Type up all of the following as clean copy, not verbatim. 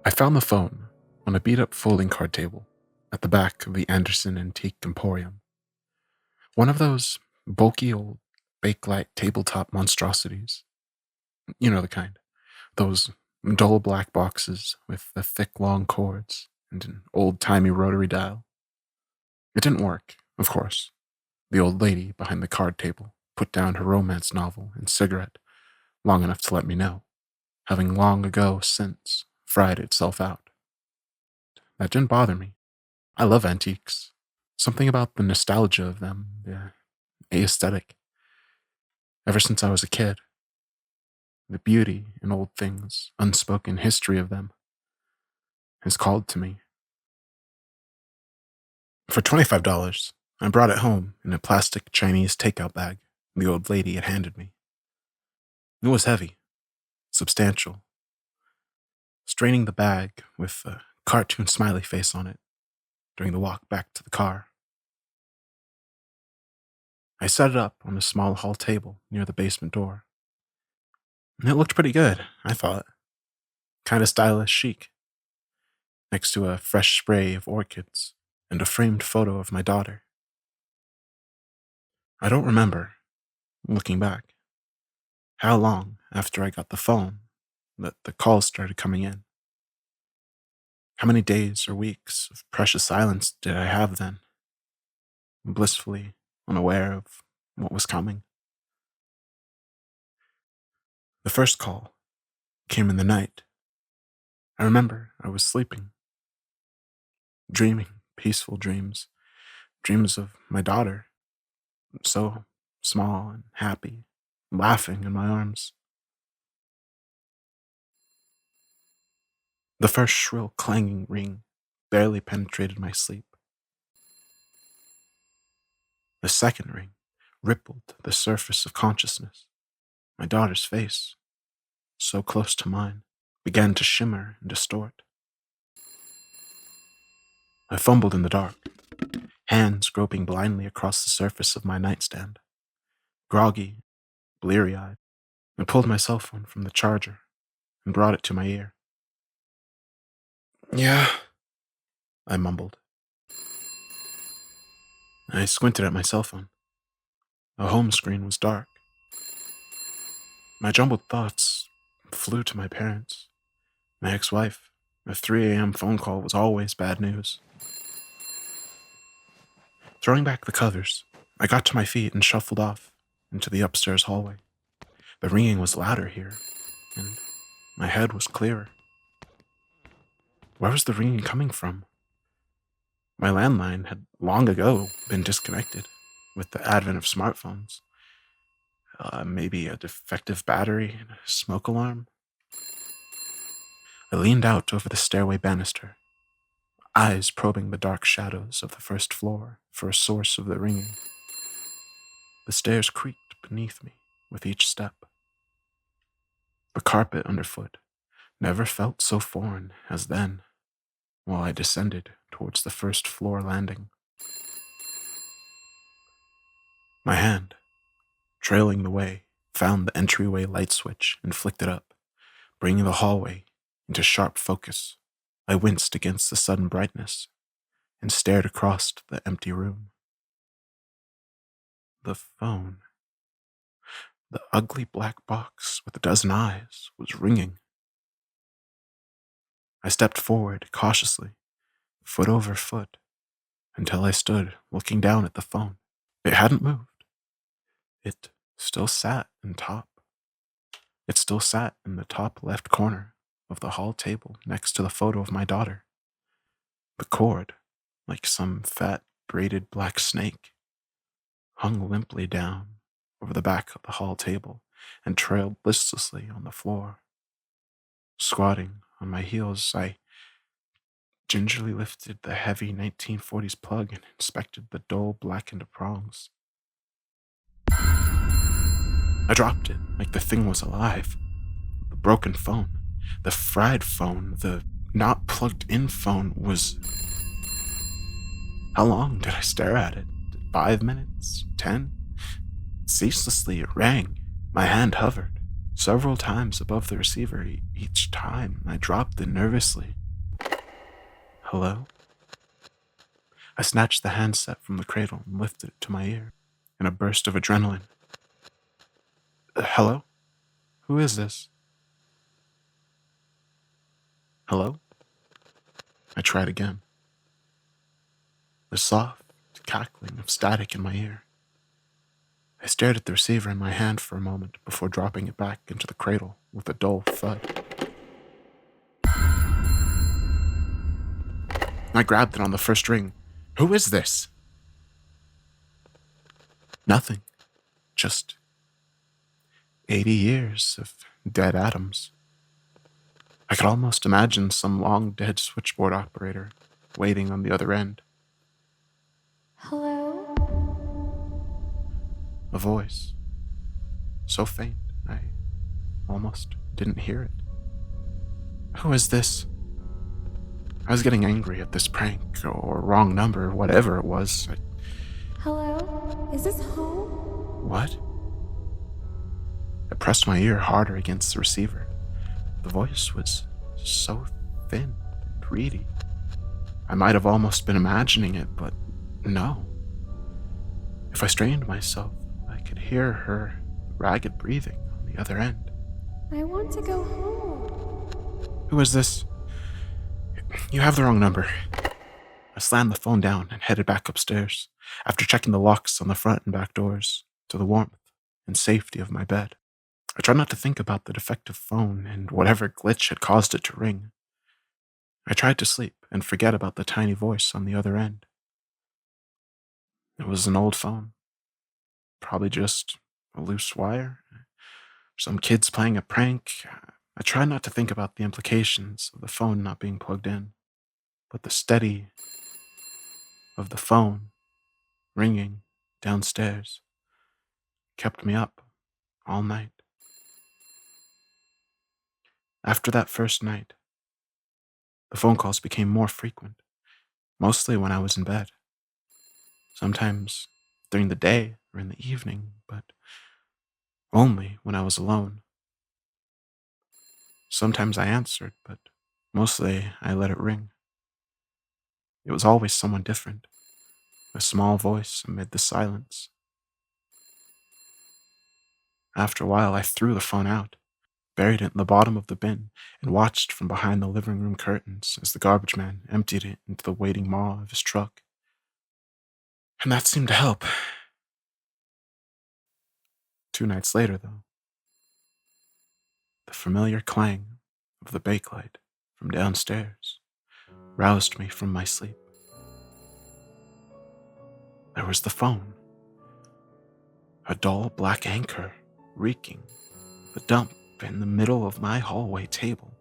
I found the phone on a beat-up folding card table at the back of the Anderson Antique Emporium. One of those bulky old Bakelite tabletop monstrosities. You know the kind. Those dull black boxes with the thick long cords and an old-timey rotary dial. It didn't work, of course. The old lady behind the card table put down her romance novel and cigarette long enough to let me know, having long ago since fried itself out. That didn't bother me. I love antiques. Something about the nostalgia of them, the aesthetic. Ever since I was a kid. The beauty in old things, unspoken history of them, has called to me. For $25, I brought it home in a plastic Chinese takeout bag the old lady had handed me. It was heavy, substantial. Straining the bag with a cartoon smiley face on it during the walk back to the car. I set it up on a small hall table near the basement door. And it looked pretty good, I thought. Kind of stylish chic. Next to a fresh spray of orchids and a framed photo of my daughter. I don't remember, looking back, how long after I got the phone that the calls started coming in. How many days or weeks of precious silence did I have then? Blissfully unaware of what was coming. The first call came in the night. I remember I was sleeping, dreaming peaceful dreams, dreams of my daughter, so small and happy, laughing in my arms. The first shrill clanging ring barely penetrated my sleep. The second ring rippled the surface of consciousness. My daughter's face, so close to mine, began to shimmer and distort. I fumbled in the dark, hands groping blindly across the surface of my nightstand. Groggy, bleary-eyed, I pulled my cell phone from the charger and brought it to my ear. "Yeah," I mumbled. I squinted at my cell phone. The home screen was dark. My jumbled thoughts flew to my parents, my ex-wife. A 3 a.m. phone call was always bad news. Throwing back the covers, I got to my feet and shuffled off into the upstairs hallway. The ringing was louder here, and my head was clearer. Where was the ringing coming from? My landline had long ago been disconnected with the advent of smartphones. Maybe a defective battery and a smoke alarm? I leaned out over the stairway banister, eyes probing the dark shadows of the first floor for a source of the ringing. The stairs creaked beneath me with each step. The carpet underfoot never felt so foreign as then, while I descended towards the first floor landing. My hand, trailing the way, found the entryway light switch and flicked it up, bringing the hallway into sharp focus. I winced against the sudden brightness and stared across the empty room. The phone, the ugly black box with a dozen eyes, was ringing. I stepped forward cautiously, foot over foot, until I stood looking down at the phone. It hadn't moved. It still sat in the top left corner of the hall table next to the photo of my daughter. The cord, like some fat, braided black snake, hung limply down over the back of the hall table and trailed listlessly on the floor. Squatting on my heels, I gingerly lifted the heavy 1940s plug and inspected the dull blackened prongs. I dropped it like the thing was alive. The broken phone, the fried phone, the not plugged in phone was... How long did I stare at it? 5 minutes? 10? Ceaselessly it rang. My hand hovered, several times above the receiver. Each time I dropped it nervously. Hello? I snatched the handset from the cradle and lifted it to my ear in a burst of adrenaline. Hello? Who is this? Hello? I tried again. The soft cackling of static in my ear. I stared at the receiver in my hand for a moment before dropping it back into the cradle with a dull thud. I grabbed it on the first ring. Who is this? Nothing. Just 80 years of dead atoms. I could almost imagine some long-dead switchboard operator waiting on the other end. Hello? A voice. So faint, I almost didn't hear it. Who is this? I was getting angry at this prank, or wrong number, whatever it was. Hello? Is this home? What? I pressed my ear harder against the receiver. The voice was so thin and reedy. I might have almost been imagining it, but no. If I strained myself, I could hear her ragged breathing on the other end. I want to go home. Who is this? You have the wrong number. I slammed the phone down and headed back upstairs, after checking the locks on the front and back doors, to the warmth and safety of my bed. I tried not to think about the defective phone and whatever glitch had caused it to ring. I tried to sleep and forget about the tiny voice on the other end. It was an old phone. Probably just a loose wire. Some kids playing a prank. I tried not to think about the implications of the phone not being plugged in, but the steady of the phone ringing downstairs kept me up all night. After that first night, the phone calls became more frequent, mostly when I was in bed. Sometimes during the day or in the evening, but only when I was alone. Sometimes I answered, but mostly I let it ring. It was always someone different, a small voice amid the silence. After a while, I threw the phone out, buried it in the bottom of the bin, and watched from behind the living room curtains as the garbage man emptied it into the waiting maw of his truck. And that seemed to help. 2 nights later, though, the familiar clang of the bakelite from downstairs roused me from my sleep. There was the phone, a dull black anchor reeking the dump in the middle of my hallway table,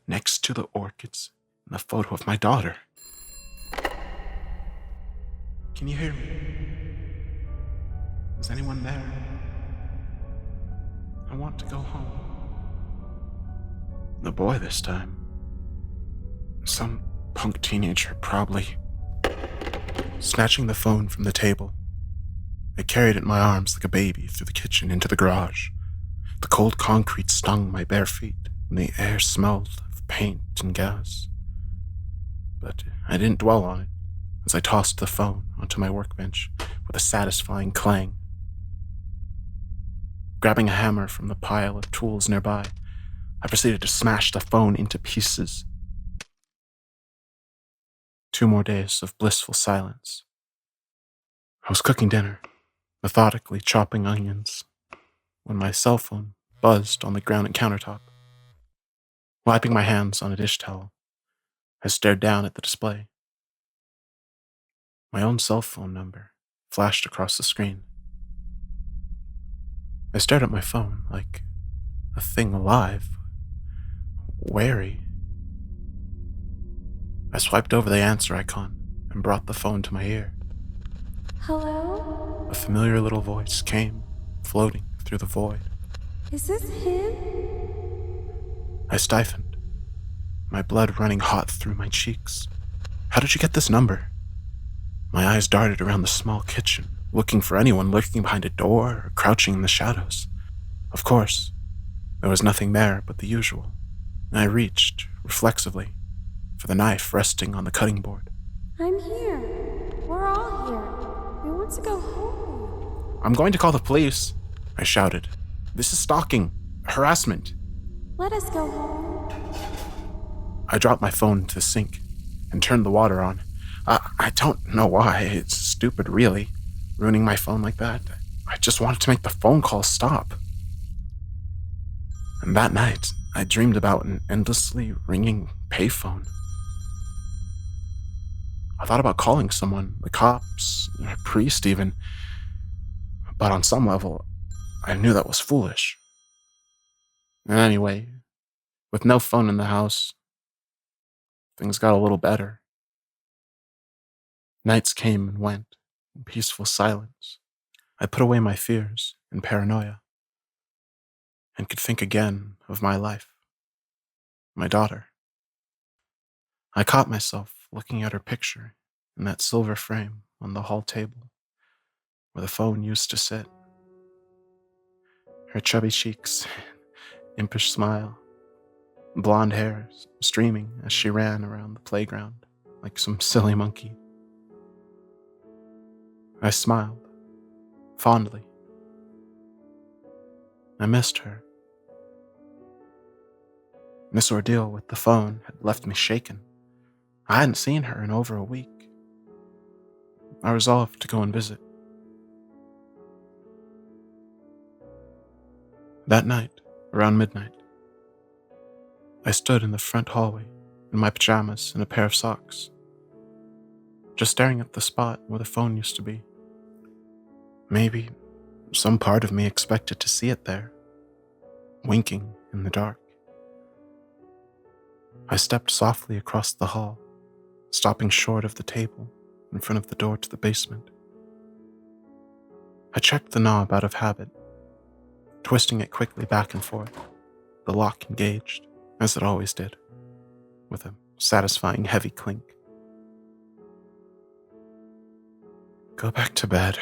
next to the orchids and the photo of my daughter. Can you hear me? Is anyone there? I want to go home. The boy this time. Some punk teenager, probably. Snatching the phone from the table, I carried it in my arms like a baby through the kitchen into the garage. The cold concrete stung my bare feet, and the air smelled of paint and gas. But I didn't dwell on it as I tossed the phone onto my workbench with a satisfying clang. Grabbing a hammer from the pile of tools nearby, I proceeded to smash the phone into pieces. 2 more days of blissful silence. I was cooking dinner, methodically chopping onions, when my cell phone buzzed on the granite countertop. Wiping my hands on a dish towel, I stared down at the display. My own cell phone number flashed across the screen. I stared at my phone like a thing alive, wary. I swiped over the answer icon and brought the phone to my ear. Hello? A familiar little voice came, floating through the void. Is this him? I stiffened, my blood running hot through my cheeks. How did you get this number? My eyes darted around the small kitchen, looking for anyone lurking behind a door or crouching in the shadows. Of course, There was nothing there but the usual. I reached, reflexively, for the knife resting on the cutting board. I'm here. We're all here. We want to go home. I'm going to call the police, I shouted. This is stalking, harassment. Let us go home. I dropped my phone into the sink and turned the water on. I don't know why. It's stupid, really, ruining my phone like that. I just wanted to make the phone call stop. And that night, I dreamed about an endlessly ringing payphone. I thought about calling someone, the cops, a priest even, but on some level, I knew that was foolish. And anyway, with no phone in the house, things got a little better. Nights came and went in peaceful silence. I put away my fears and paranoia and could think again of my life, my daughter. I caught myself looking at her picture in that silver frame on the hall table where the phone used to sit. Her chubby cheeks, impish smile, blonde hair streaming as she ran around the playground like some silly monkey. I smiled, fondly. I missed her. This ordeal with the phone had left me shaken. I hadn't seen her in over a week. I resolved to go and visit. That night, around midnight, I stood in the front hallway in my pajamas and a pair of socks, just staring at the spot where the phone used to be. Maybe some part of me expected to see it there, winking in the dark. I stepped softly across the hall, stopping short of the table in front of the door to the basement. I checked the knob out of habit, twisting it quickly back and forth. The lock engaged, as it always did, with a satisfying heavy clink. Go back to bed,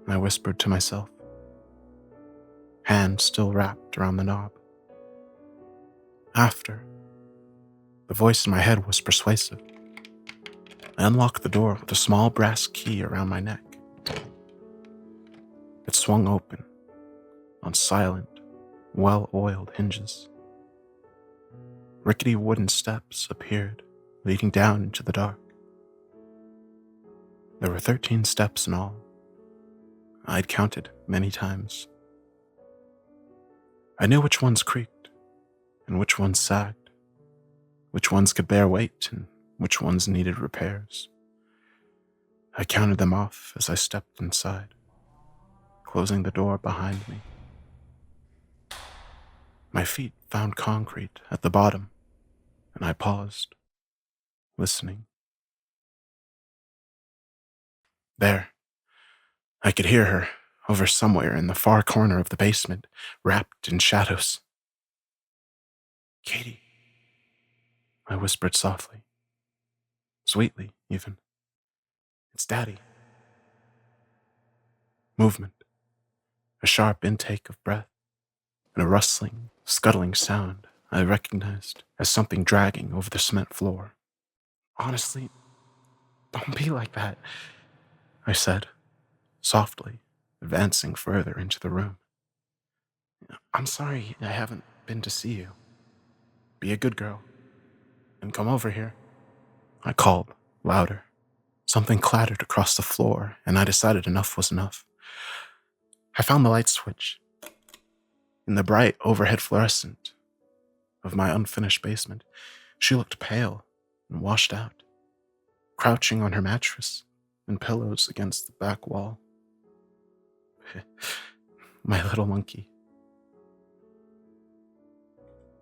I whispered to myself, hand still wrapped around the knob. After, the voice in my head was persuasive. I unlocked the door with a small brass key around my neck. It swung open on silent, well-oiled hinges. Rickety wooden steps appeared, leading down into the dark. There were 13 steps in all. I'd counted many times. I knew which ones creaked and which ones sagged, which ones could bear weight and which ones needed repairs. I counted them off as I stepped inside, closing the door behind me. My feet found concrete at the bottom, and I paused, listening. There, I could hear her, over somewhere in the far corner of the basement, wrapped in shadows. Katie, I whispered softly, sweetly even. It's Daddy. Movement, a sharp intake of breath, and a rustling, scuttling sound I recognized as something dragging over the cement floor. Honestly, don't be like that, I said, softly, advancing further into the room. I'm sorry I haven't been to see you. Be a good girl, and come over here. I called, louder. Something clattered across the floor, and I decided enough was enough. I found the light switch. In the bright overhead fluorescent of my unfinished basement, she looked pale and washed out, crouching on her mattress and pillows against the back wall. My little monkey.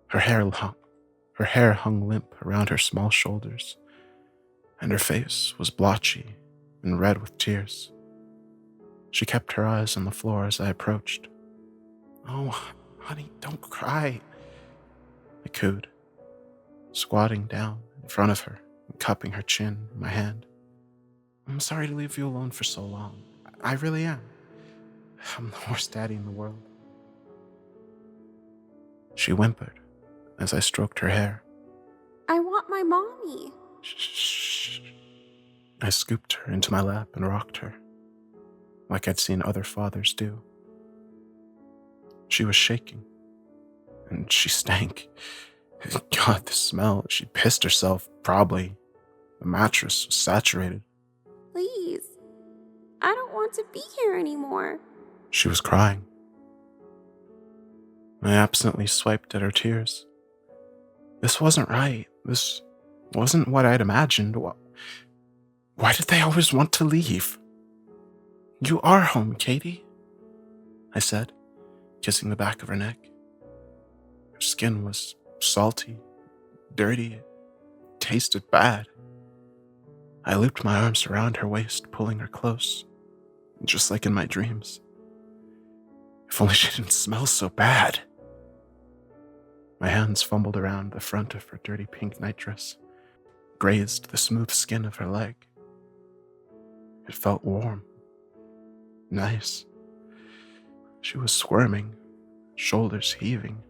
Her hair hung limp around her small shoulders, and her face was blotchy and red with tears. She kept her eyes on the floor as I approached. Oh, honey, don't cry, I cooed, squatting down in front of her and cupping her chin in my hand. I'm sorry to leave you alone for so long. I really am. I'm the worst daddy in the world. She whimpered as I stroked her hair. I want my mommy. Shh. I scooped her into my lap and rocked her, like I'd seen other fathers do. She was shaking, and she stank. God, the smell. She pissed herself, probably. The mattress was saturated. Please. I don't want to be here anymore. She was crying. I absently swiped at her tears. This wasn't right. This wasn't what I'd imagined. Why did they always want to leave? You are home, Katie, I said, kissing the back of her neck. Her skin was salty, dirty, it tasted bad. I looped my arms around her waist, pulling her close, just like in my dreams. If only she didn't smell so bad. My hands fumbled around the front of her dirty pink nightdress, grazed the smooth skin of her leg. It felt warm, nice. She was squirming, shoulders heaving.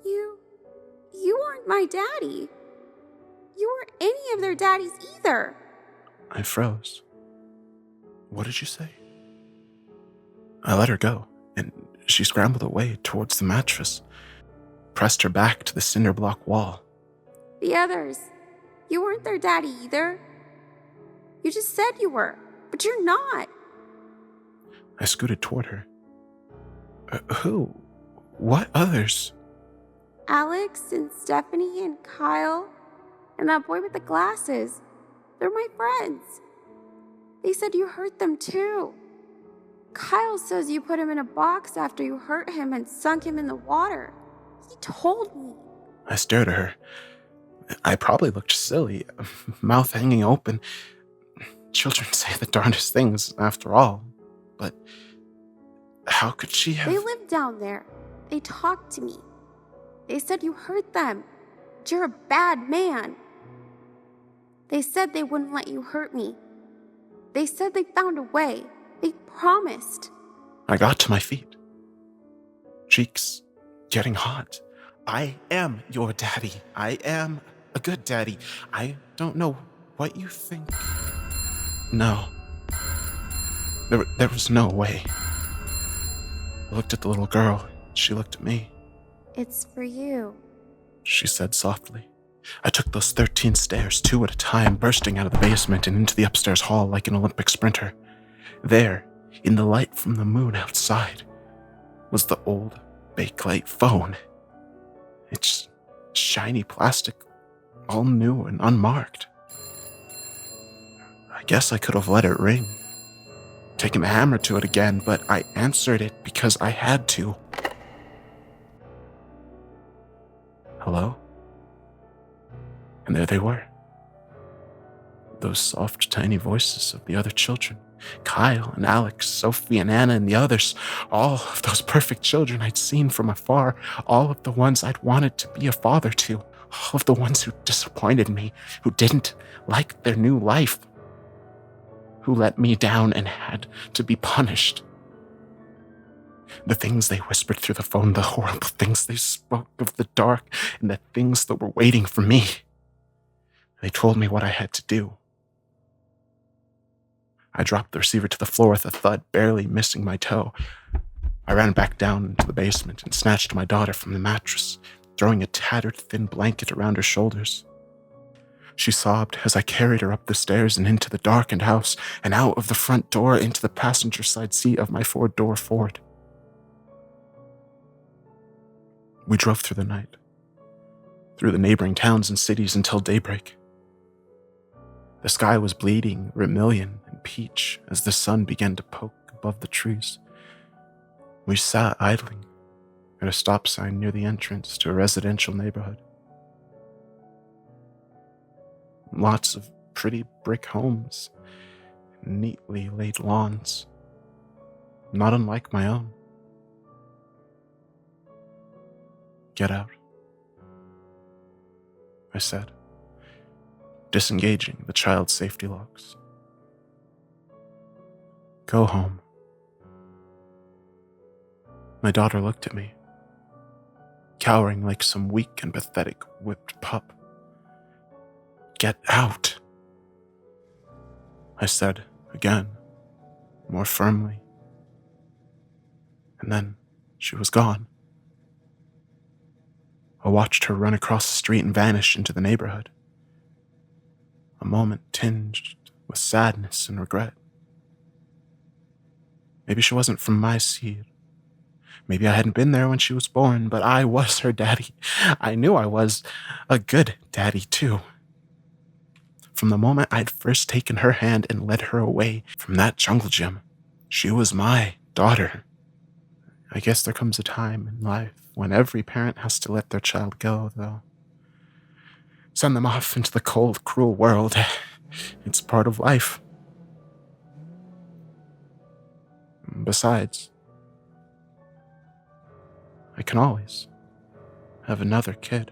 You aren't my daddy. You weren't any of their daddies either. I froze. What did you say? I let her go, and she scrambled away towards the mattress, pressed her back to the cinder block wall. The others. You weren't their daddy either. You just said you were, but you're not. I scooted toward her. Who? What others? Alex and Stephanie and Kyle and that boy with the glasses. They're my friends. They said you hurt them too. Kyle says you put him in a box after you hurt him and sunk him in the water. He told me. I stared at her. I probably looked silly, mouth hanging open. Children say the darndest things, after all. But how could she have... They live down there. They talked to me. They said you hurt them. That you're a bad man. They said they wouldn't let you hurt me. They said they found a way. They promised. I got to my feet. Cheeks getting hot. I am your daddy. I am a good daddy. I don't know what you think. No. There was no way. I looked at the little girl. She looked at me. It's for you, she said softly. I took those 13 stairs, 2 at a time, bursting out of the basement and into the upstairs hall like an Olympic sprinter. There, in the light from the moon outside, was the old Bakelite phone. Its shiny plastic, all new and unmarked. I guess I could have let it ring, taken the hammer to it again, but I answered it because I had to. Hello? And there they were. Those soft, tiny voices of the other children. Kyle and Alex, Sophie and Anna and the others. All of those perfect children I'd seen from afar. All of the ones I'd wanted to be a father to. All of the ones who disappointed me, who didn't like their new life. Who let me down and had to be punished. The things they whispered through the phone, the horrible things they spoke of the dark, and the things that were waiting for me. They told me what I had to do. I dropped the receiver to the floor with a thud, barely missing my toe. I ran back down into the basement and snatched my daughter from the mattress, throwing a tattered, thin blanket around her shoulders. She sobbed as I carried her up the stairs and into the darkened house and out of the front door into the passenger side seat of my 4-door Ford. We drove through the night, through the neighboring towns and cities until daybreak. The sky was bleeding vermilion and peach as the sun began to poke above the trees. We sat idling at a stop sign near the entrance to a residential neighborhood. Lots of pretty brick homes, neatly laid lawns, not unlike my own. Get out, I said, disengaging the child's safety locks. Go home. My daughter looked at me. cowering like some weak and pathetic whipped pup. "Get out," I said again, more firmly. And then she was gone. I watched her run across the street and vanish into the neighborhood. A moment tinged with sadness and regret. Maybe she wasn't from my seed. Maybe I hadn't been there when she was born, but I was her daddy. I knew I was a good daddy, too. From the moment I'd first taken her hand and led her away from that jungle gym, she was my daughter. I guess there comes a time in life when every parent has to let their child go, though. Send them off into the cold, cruel world. It's part of life. Besides, I can always have another kid.